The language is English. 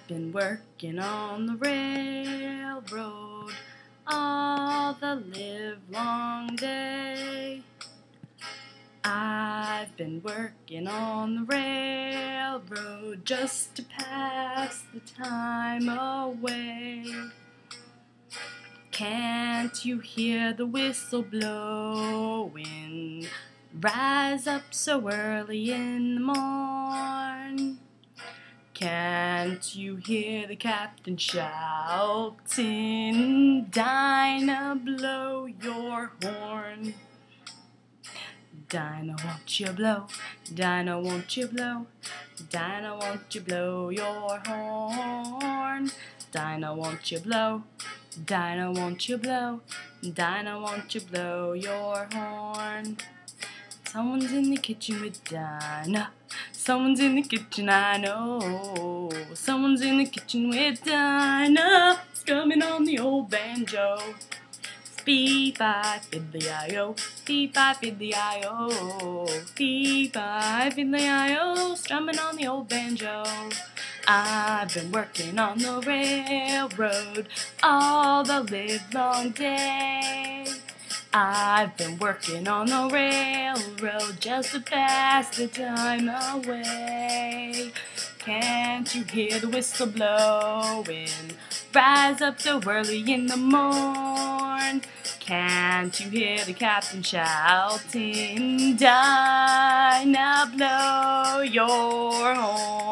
I've been working on the railroad all the livelong day. I've been working on the railroad just to pass the time away. Can't you hear the whistle blowing? Rise up so early in the morn. Can't you hear the captain shouting? Dinah, blow your horn. Dinah, won't you blow? Dinah, won't you blow? Dinah, won't you blow your horn? Dinah, won't you blow? Dinah, won't you blow? Dinah, won't you blow your horn? Someone's in the kitchen with Dinah. Someone's in the kitchen, I know. Someone's in the kitchen with Dinah, strumming on the old banjo. Fee-fi, fiddly-I-O, fee-fi, fiddly-I-O, fee-fi, fiddly-I-O, strumming on the old banjo. I've been working on the railroad all the livelong day. I've been working on the railroad just to pass the time away. Can't you hear the whistle blowing? Rise up so early in the morn. Can't you hear the captain shouting? Dinah, blow your horn.